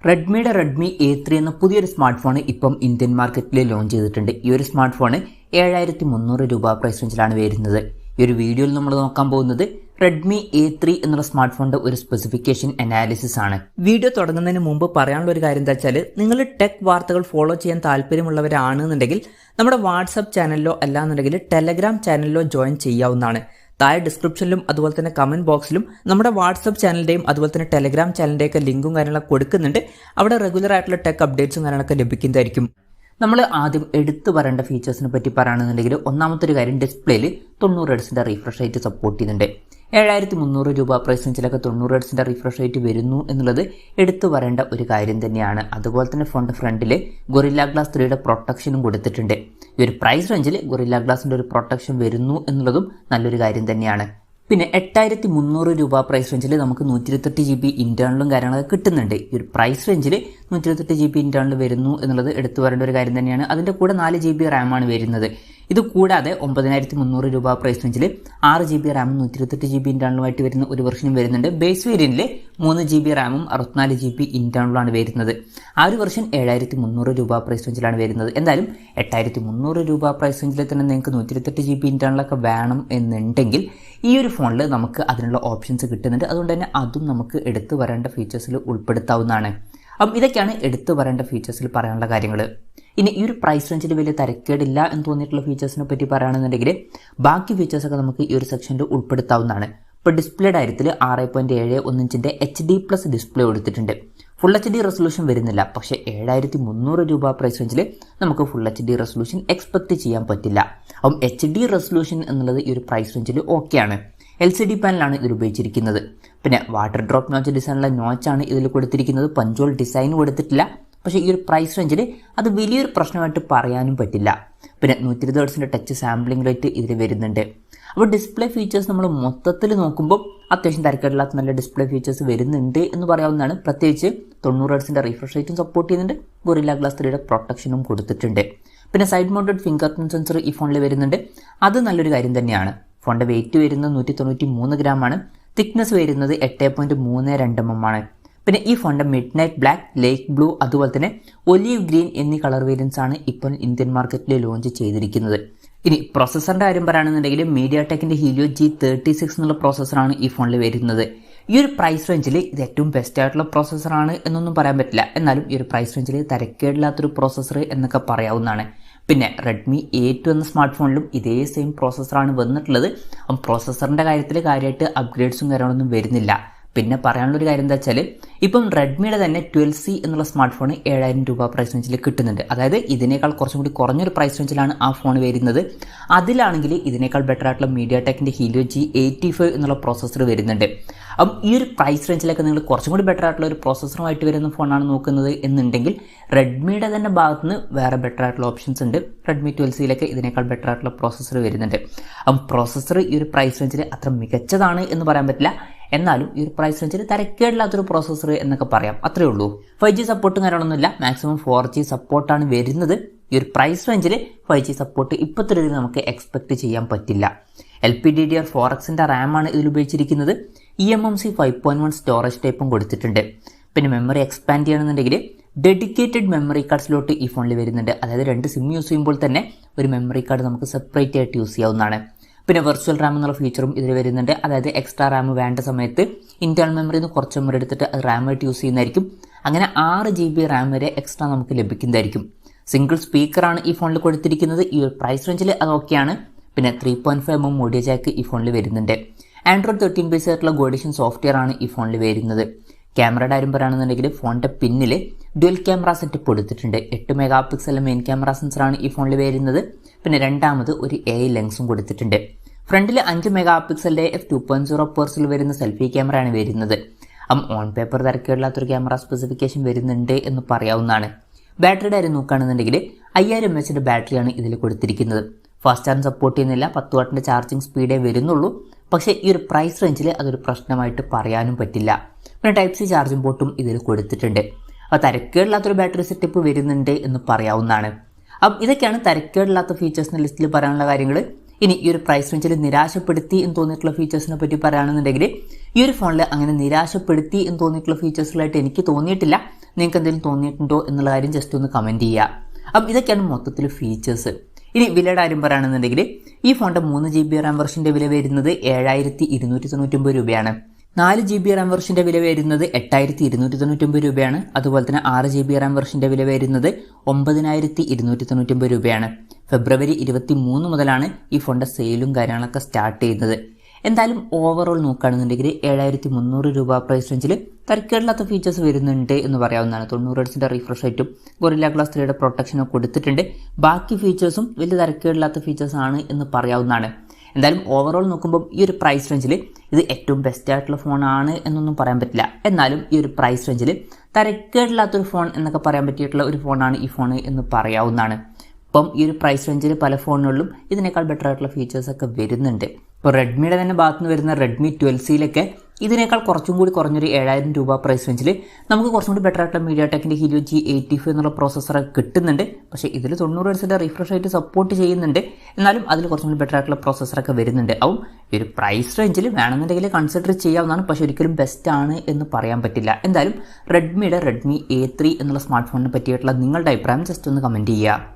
റെഡ്മിയുടെ Redmi A3 എന്ന പുതിയൊരു smart phone ഇപ്പം ഇന്ത്യൻ മാർക്കറ്റിൽ ലോഞ്ച് ചെയ്തിട്ടുണ്ട്. ഈ ഒരു സ്മാർട്ട് ഫോൺ 7300 രൂപ പ്രൈസ് റേഞ്ചിലാണ് വരുന്നത്. ഈ ഒരു വീഡിയോയിൽ നമ്മൾ നോക്കാൻ പോകുന്നത് റെഡ്മി A3 എന്നുള്ള സ്മാർട്ട് ഫോണിന്റെ ഒരു സ്പെസിഫിക്കേഷൻ അനാലിസിസ് ആണ്. വീഡിയോ തുടങ്ങുന്നതിന് മുമ്പ് പറയാനുള്ള ഒരു കാര്യം എന്താ വെച്ചാൽ, നിങ്ങൾ ടെക് വാർത്തകൾ ഫോളോ ചെയ്യാൻ താല്പര്യമുള്ളവരാണെന്നുണ്ടെങ്കിൽ നമ്മുടെ വാട്സ്ആപ്പ് ചാനലിലോ അല്ലാന്നുണ്ടെങ്കിൽ ടെലഗ്രാം ചാനലിലോ ജോയിൻ ചെയ്യാവുന്നതാണ്. താഴെ ഡിസ്ക്രിപ്ഷനിലും അതുപോലെ തന്നെ കമന്റ് ബോക്സിലും നമ്മുടെ വാട്സ്ആപ്പ് ചാനലിന്റെയും അതുപോലെ തന്നെ ടെലഗ്രാം ചാനലിന്റെയും ഒക്കെ ലിങ്കും കാര്യങ്ങളൊക്കെ കൊടുക്കുന്നുണ്ട്. അവിടെ റെഗുലർ ആയിട്ടുള്ള ടെക് അപ്ഡേറ്റ്സും കാര്യങ്ങളൊക്കെ ലഭിക്കുന്നതായിരിക്കും. നമ്മൾ ആദ്യം എടുത്തു പറയേണ്ട ഫീച്ചേഴ്സിനെ പറ്റി പറയുകയാണെന്നുണ്ടെങ്കിൽ, ഒന്നാമത്തെ ഒരു കാര്യം, ഡിസ്പ്ലേയിൽ 90 ഹെർട്സിന്റെ റിഫ്രഷ് റേറ്റ് സപ്പോർട്ട് ചെയ്യുന്നുണ്ട്. 7300 രൂപ പ്രൈസ് റേഞ്ചിലൊക്കെ 90 ഹെർട്സിന്റെ റിഫ്രഷ് റേറ്റ് വരുന്നു എന്നുള്ളത് എടുത്തു പറയേണ്ട ഒരു കാര്യം തന്നെയാണ്. അതുപോലെ തന്നെ ഫോണിന്റെ ഫ്രണ്ടിൽ ഗൊറില്ല ഗ്ലാസ് 3യുടെ പ്രൊട്ടക്ഷനും കൊടുത്തിട്ടുണ്ട്. ഈ ഒരു പ്രൈസ് റേഞ്ചിൽ ഗൊറില്ല ഗ്ലാസിന്റെ ഒരു പ്രൊട്ടക്ഷൻ വരുന്നു എന്നുള്ളതും നല്ലൊരു കാര്യം തന്നെയാണ്. പിന്നെ 8300 രൂപ പ്രൈസ് റേഞ്ചിൽ നമുക്ക് 128 GB ഇന്റേണലും കാര്യങ്ങളൊക്കെ കിട്ടുന്നുണ്ട്. ഈ ഒരു പ്രൈസ് റേഞ്ചിൽ 128 GB ഇന്റേണൽ വരുന്നു എന്നുള്ളത് എടുത്തു പറയേണ്ട ഒരു കാര്യം തന്നെയാണ്. അതിന്റെ കൂടെ 4 GB റാം ആണ് വരുന്നത്. ഇത് കൂടാതെ 9300 രൂപ പ്രൈസ് റേഞ്ചിൽ 6 GB റാമും 128 GB ഇന്റേണലുമായിട്ട് വരുന്ന ഒരു വെർഷനും വരുന്നുണ്ട്. ബേസ് വേരിയന്റിൽ 3 GB റാമും 64 GB ഇന്റേണലുമാണ് വരുന്നത്. ആ ഒരു വെർഷൻ 7300 രൂപ പ്രൈസ് റേഞ്ചിലാണ് വരുന്നത്. എന്തായാലും 8300 രൂപ പ്രൈസ് റേഞ്ചിൽ തന്നെ നിങ്ങൾക്ക് 128 GB ഇന്റേണലൊക്കെ വേണം എന്നുണ്ടെങ്കിൽ ഈ ഒരു ഫോണിൽ നമുക്ക് അതിനുള്ള ഓപ്ഷൻസ് കിട്ടുന്നുണ്ട്. അതുകൊണ്ട് തന്നെ അതും നമുക്ക് എടുത്തു വരേണ്ട ഫീച്ചേഴ്സിൽ ഉൾപ്പെടുത്താവുന്നതാണ്. അപ്പം ഇതൊക്കെയാണ് എടുത്തു വരേണ്ട ഫീച്ചേഴ്സിൽ പറയാനുള്ള കാര്യങ്ങൾ. ഇനി ഈ ഒരു പ്രൈസ് റേഞ്ചിൽ വലിയ തരക്കേടില്ല എന്ന് തോന്നിയിട്ടുള്ള ഫീച്ചേഴ്സിനെ പറ്റി പറയുകയാണെന്നുണ്ടെങ്കിൽ, ബാക്കി ഫീച്ചേഴ്സൊക്കെ നമുക്ക് ഈ ഒരു സെക്ഷനിൽ ഉൾപ്പെടുത്താവുന്നതാണ്. ഇപ്പോൾ ഡിസ്പ്ലേയുടെ കാര്യത്തിൽ 6.71 ഇഞ്ചിന്റെ HD+ ഡിസ്പ്ലേ കൊടുത്തിട്ടുണ്ട്. ഫുൾ HD റെസൊല്യൂഷൻ വരുന്നില്ല. പക്ഷേ 7300 രൂപ പ്രൈസ് റേഞ്ചിൽ നമുക്ക് ഫുൾ HD റെസൊല്യൂഷൻ എക്സ്പെക്ട് ചെയ്യാൻ പറ്റില്ല. അപ്പം HD റെസൊല്യൂഷൻ എന്നുള്ളത് ഈ ഒരു പ്രൈസ് റേഞ്ചിൽ ഓക്കെയാണ്. LCD പാനലാണ് ഇതിൽ ഉപയോഗിച്ചിരിക്കുന്നത്. പിന്നെ വാട്ടർ ഡ്രോപ്പ് നോച്ച് ഡിസൈനുള്ള നോച്ചാണ് ഇതിൽ കൊടുത്തിരിക്കുന്നത്. പഞ്ചോൾ ഡിസൈൻ കൊടുത്തിട്ടില്ല. പക്ഷേ ഈ ഒരു പ്രൈസ് റേഞ്ചിൽ അത് വലിയൊരു പ്രശ്നമായിട്ട് പറയാനും പറ്റില്ല. പിന്നെ 120 ഹെർട്സിന്റെ ടച്ച് സാമ്പിളിംഗ് റേറ്റ് ഇതിൽ വരുന്നുണ്ട്. അപ്പോൾ ഡിസ്പ്ലേ ഫീച്ചേഴ്സ് നമ്മൾ മൊത്തത്തിൽ നോക്കുമ്പോൾ അത്യാവശ്യം തരക്കേടില്ലാത്ത നല്ല ഡിസ്പ്ലേ ഫീച്ചേഴ്സ് വരുന്നുണ്ട് എന്ന് പറയാവുന്നതാണ്. പ്രത്യേകിച്ച് 90 ഹെർട്സിന്റെ റിഫ്രഷ് റേറ്റും സപ്പോർട്ട് ചെയ്യുന്നുണ്ട്. ഗൊറില്ല ഗ്ലാസ് 3യുടെ പ്രൊട്ടക്ഷനും കൊടുത്തിട്ടുണ്ട്. പിന്നെ side mounted finger print sensor ഈ ഫോണിൽ വരുന്നുണ്ട്. അത് നല്ലൊരു കാര്യം തന്നെയാണ്. ഫോണിന്റെ വെയിറ്റ് വരുന്നത് 193 ഗ്രാം ആണ്. തിക്നെസ് വരുന്നത് 8.32 mm ആണ്. പിന്നെ ഈ ഫോണിന്റെ മിഡ് നൈറ്റ് ബ്ലാക്ക്, ലേക്ക് ബ്ലൂ, അതുപോലെ തന്നെ ഒലീവ് ഗ്രീൻ എന്നീ കളർ വേരിയൻസ് ആണ് ഇപ്പോൾ ഇന്ത്യൻ മാർക്കറ്റിൽ ലോഞ്ച് ചെയ്തിരിക്കുന്നത്. ഇനി പ്രോസസറിന്റെ കാര്യം പറയുകയാണെന്നുണ്ടെങ്കിൽ, മീഡിയാടെക്കിന്റെ ഹീലിയോ G36 എന്നുള്ള പ്രോസസറാണ് ഈ ഫോണിൽ വരുന്നത്. ഈ ഒരു പ്രൈസ് റേഞ്ചിൽ ഇത് ഏറ്റവും ബെസ്റ്റ് ആയിട്ടുള്ള പ്രോസസറാണ് എന്നൊന്നും പറയാൻ പറ്റില്ല. എന്നാലും ഈ ഒരു പ്രൈസ് റേഞ്ചിൽ തരക്കേടില്ലാത്തൊരു പ്രോസസർ എന്നൊക്കെ പറയാവുന്നതാണ്. പിന്നെ റെഡ്മി A2 എന്ന സ്മാർട്ട് ഫോണിലും ഇതേ സെയിം പ്രോസസറാണ് വന്നിട്ടുള്ളത്. അപ്പം പ്രോസസറിന്റെ കാര്യത്തിൽ കാര്യമായിട്ട് അപ്ഗ്രേഡ്സും കാര്യങ്ങളൊന്നും വരുന്നില്ല. പിന്നെ പറയാനുള്ളൊരു കാര്യം എന്താ വെച്ചാൽ, ഇപ്പം റെഡ്മിയുടെ തന്നെ 12C എന്നുള്ള സ്മാർട്ട് ഫോൺ 7000 രൂപ പ്രൈസ് റേഞ്ചിൽ കിട്ടുന്നുണ്ട്. അതായത് ഇതിനേക്കാൾ കുറച്ചും കൂടി കുറഞ്ഞൊരു പ്രൈസ് റേഞ്ചിലാണ് ആ ഫോൺ വരുന്നത്. അതിലാണെങ്കിൽ ഇതിനേക്കാൾ ബെറ്റർ ആയിട്ടുള്ള മീഡിയാടെക്കിന്റെ ഹീലിയോ G85 എന്നുള്ള പ്രോസസർ വരുന്നുണ്ട്. അപ്പം ഈ ഒരു പ്രൈസ് റേഞ്ചിലൊക്കെ നിങ്ങൾ കുറച്ചും കൂടി ബെറ്റർ ആയിട്ടുള്ള ഒരു പ്രോസസറുമായിട്ട് വരുന്ന ഫോണാണ് നോക്കുന്നത് എന്നുണ്ടെങ്കിൽ, റെഡ്മിയുടെ തന്നെ ഭാഗത്ത് നിന്ന് വേറെ ബെറ്റർ ആയിട്ടുള്ള ഓപ്ഷൻസ് ഉണ്ട്. റെഡ്മി 12Cയിലൊക്കെ ഇതിനേക്കാൾ ബെറ്റർ ആയിട്ടുള്ള പ്രോസസർ വരുന്നുണ്ട്. അപ്പം പ്രോസസർ ഈ ഒരു പ്രൈസ് റേഞ്ചിൽ അത്ര മികച്ചതാണ് എന്ന് പറയാൻ പറ്റില്ല. എന്നാലും ഈ ഒരു പ്രൈസ് റേഞ്ചിൽ തരക്കേടില്ലാത്തൊരു പ്രോസസർ എന്നൊക്കെ പറയാം. അത്രേ ഉള്ളൂ. 5G സപ്പോർട്ടും കാര്യങ്ങളൊന്നുമില്ല. മാക്സിമം 4G സപ്പോർട്ടാണ് വരുന്നത്. ഈ ഒരു പ്രൈസ് റേഞ്ചിൽ 5G സപ്പോർട്ട് ഇപ്പോഴത്തെ രീതിയിൽ നമുക്ക് എക്സ്പെക്ട് ചെയ്യാൻ പറ്റില്ല. LPDDR4Xന്റെ റാമാണ് ഇതിൽ ഉപയോഗിച്ചിരിക്കുന്നത്. eMMC 5.1 സ്റ്റോറേജ് ടൈപ്പും കൊടുത്തിട്ടുണ്ട്. പിന്നെ മെമ്മറി എക്സ്പാൻഡ് ചെയ്യണമെന്നുണ്ടെങ്കിൽ ഡെഡിക്കേറ്റഡ് മെമ്മറി കാർഡ് സ്ലോട്ട് ഈ ഫോണിൽ വരുന്നുണ്ട്. അതായത് 2 സിം യൂസ് ചെയ്യുമ്പോൾ തന്നെ ഒരു മെമ്മറി കാർഡ് നമുക്ക് സെപ്പറേറ്റ് ആയിട്ട് യൂസ് ചെയ്യാവുന്നതാണ്. പിന്നെ വെർച്വൽ റാം എന്നുള്ള ഫീച്ചറും ഇതിൽ വരുന്നുണ്ട്. അതായത് എക്സ്ട്രാ റാം വേണ്ട സമയത്ത് ഇന്റേണൽ മെമ്മറിയിൽ നിന്ന് കുറച്ച് മെമ്മറി എടുത്തിട്ട് അത് റാമായിട്ട് യൂസ് ചെയ്യുന്നതായിരിക്കും. അങ്ങനെ 6 GB റാം വരെ എക്സ്ട്രാ നമുക്ക് ലഭിക്കുന്നതായിരിക്കും. സിംഗിൾ സ്പീക്കറാണ് ഈ ഫോണിൽ കൊടുത്തിരിക്കുന്നത്. ഈ ഒരു പ്രൈസ് റേഞ്ചിൽ അത് ഓക്കെയാണ്. പിന്നെ 3.5mm ഓഡിയോ ജാക്ക് ഈ ഫോണിൽ വരുന്നുണ്ട്. ആൻഡ്രോയിഡ് 13 ബേസ് ആയിട്ടുള്ള ഗോഡിഷൻ സോഫ്റ്റ്വെയർ ആണ് ഈ ഫോണിൽ വരുന്നത്. ക്യാമറയുടെ കാര്യം പറയുകയാണെന്നുണ്ടെങ്കിൽ, ഫോണിന്റെ പിന്നിൽ ഡ്യുവൽ ക്യാമറ സെറ്റപ്പ് കൊടുത്തിട്ടുണ്ട്. 8 MP മെയിൻ ക്യാമറ സെൻസറാണ് ഈ ഫോണിൽ വരുന്നത്. പിന്നെ രണ്ടാമത് ഒരു AI ലെൻസും കൊടുത്തിട്ടുണ്ട്. ഫ്രണ്ടിൽ 5 MP f2.0 പേഴ്സിൽ വരുന്ന സെൽഫി ക്യാമറയാണ് വരുന്നത്. ഓൺ പേപ്പർ തരക്കേടില്ലാത്തൊരു ക്യാമറ സ്പെസിഫിക്കേഷൻ വരുന്നുണ്ട് എന്ന് പറയാവുന്നതാണ്. ബാറ്ററിയുടെ കാര്യം നോക്കുകയാണെന്നുണ്ടെങ്കിൽ 5000 mAh ബാറ്ററിയാണ് ഇതിൽ കൊടുത്തിരിക്കുന്നത്. ഫാസ്റ്റ് ചാർജ് സപ്പോർട്ട് ചെയ്യുന്നില്ല. 10 വാട്ടിന്റെ ചാർജിങ് സ്പീഡേ വരുന്നുള്ളൂ. പക്ഷേ ഈ ഒരു പ്രൈസ് റേഞ്ചിൽ അതൊരു പ്രശ്നമായിട്ട് പറയാനും പറ്റില്ല. പിന്നെ Type-C ചാർജിംഗ് പോർട്ടും ഇതിൽ കൊടുത്തിട്ടുണ്ട്. അപ്പോൾ തരക്കേടില്ലാത്തൊരു ബാറ്ററി സെറ്റപ്പ് വരുന്നുണ്ട് എന്ന് പറയാവുന്നതാണ്. അപ്പം ഇതൊക്കെയാണ് തരക്കേടില്ലാത്ത ഫീച്ചേഴ്സിന്റെ ലിസ്റ്റിൽ പറയാനുള്ള കാര്യങ്ങൾ. ഇനി ഈ ഒരു പ്രൈസ് റേഞ്ചിൽ നിരാശപ്പെടുത്തി എന്ന് തോന്നിയിട്ടുള്ള ഫീച്ചേഴ്സിനെ പറ്റി പറയുകയാണെന്നുണ്ടെങ്കിൽ, ഈ ഒരു ഫോണിൽ അങ്ങനെ നിരാശപ്പെടുത്തി എന്ന് തോന്നിയിട്ടുള്ള ഫീച്ചേഴ്സുകളായിട്ട് എനിക്ക് തോന്നിയിട്ടില്ല. നിങ്ങൾക്ക് എന്തെങ്കിലും തോന്നിയിട്ടുണ്ടോ എന്നുള്ള കാര്യം ജസ്റ്റ് ഒന്ന് കമൻറ്റ് ചെയ്യുക. അപ്പം ഇതൊക്കെയാണ് മൊത്തത്തിൽ ഫീച്ചേഴ്സ്. ഇനി വിലയുടെ കാര്യം പറയുകയാണെന്നുണ്ടെങ്കിൽ ഈ ഫോണിൻ്റെ 3GB റാം വെർഷൻ്റെ വില വരുന്നത് 7299 രൂപയാണ്. 4GB റാം വെർഷൻ്റെ വില വരുന്നത് 8299 രൂപയാണ്. അതുപോലെ തന്നെ 6GB റാം വെർഷൻ്റെ വില വരുന്നത് 9299 രൂപയാണ്. ഫെബ്രുവരി 23 മുതലാണ് ഈ ഫോണിൻ്റെ സെയിലും കാര്യങ്ങളൊക്കെ സ്റ്റാർട്ട് ചെയ്യുന്നത്. എന്തായാലും ഓവറോൾ നോക്കുകയാണെന്നുണ്ടെങ്കിൽ 7300 രൂപ പ്രൈസ് റേഞ്ചിൽ തരക്കേടില്ലാത്ത ഫീച്ചേഴ്സ് വരുന്നുണ്ട് എന്ന് പറയാവുന്നതാണ്. 90 ഹെർട്സിൻ്റെ റിഫ്രഷ് റേറ്റും ഗൊറില്ല ഗ്ലാസ് 3യുടെ പ്രൊട്ടക്ഷനും കൊടുത്തിട്ടുണ്ട്. ബാക്കി ഫീച്ചേഴ്സും വലിയ തരക്കേടില്ലാത്ത ഫീച്ചേഴ്സ് ആണ് എന്ന് പറയാവുന്നതാണ്. എന്തായാലും ഓവറോൾ നോക്കുമ്പോൾ ഈ ഒരു പ്രൈസ് റേഞ്ചിൽ ഇത് ഏറ്റവും ബെസ്റ്റ് ആയിട്ടുള്ള ഫോണാണ് എന്നൊന്നും പറയാൻ പറ്റില്ല. എന്നാലും ഈ ഒരു പ്രൈസ് റേഞ്ചിൽ തരക്കേടില്ലാത്തൊരു ഫോൺ എന്നൊക്കെ പറയാൻ പറ്റിയിട്ടുള്ള ഒരു ഫോണാണ് ഈ ഫോൺ എന്ന് പറയാവുന്നതാണ്. ഇപ്പം ഈ ഒരു പ്രൈസ് റേഞ്ചിൽ പല ഫോണുകളിലും ഇതിനേക്കാൾ ബെറ്റർ ആയിട്ടുള്ള ഫീച്ചേഴ്സൊക്കെ വരുന്നുണ്ട്. ഇപ്പോൾ റെഡ്മിയുടെ തന്നെ ഭാഗത്ത് നിന്ന് വരുന്ന റെഡ്മി 12Cയിലൊക്കെ ഇതിനേക്കാൾ കുറച്ചും കൂടി കുറഞ്ഞൊരു 7000 രൂപ പ്രൈസ് റേഞ്ചിൽ നമുക്ക് കുറച്ചും കൂടി ബെറ്റർ ആയിട്ടുള്ള മീഡിയാടെക്കിൻ്റെ ഹീലിയോ G85 എന്നുള്ള പ്രോസസ്സറൊക്കെ കിട്ടുന്നുണ്ട്. പക്ഷേ ഇതിൽ 90 ഹെർട്സിൻ്റെ റിഫ്രഷ് റേറ്റ് സപ്പോർട്ട് ചെയ്യുന്നുണ്ട്. എന്നാലും അതിൽ കുറച്ചും കൂടി ബെറ്റർ ആയിട്ടുള്ള പ്രോസസ്സറൊക്കെ വരുന്നുണ്ട്. അപ്പം ഈ ഒരു പ്രൈസ് റേഞ്ചിൽ വേണമെന്നുണ്ടെങ്കിൽ കൺസിഡർ ചെയ്യാവുന്നതാണ്. പക്ഷേ ഒരിക്കലും ബെസ്റ്റ് ആണ് എന്ന് പറയാൻ പറ്റില്ല. എന്തായാലും റെഡ്മി A3 എന്നുള്ള സ്മാർട്ട് ഫോണിനെ പറ്റിയിട്ടുള്ള നിങ്ങളുടെ അഭിപ്രായം ജസ്റ്റ് ഒന്ന് കമൻറ്റ് ചെയ്യുക.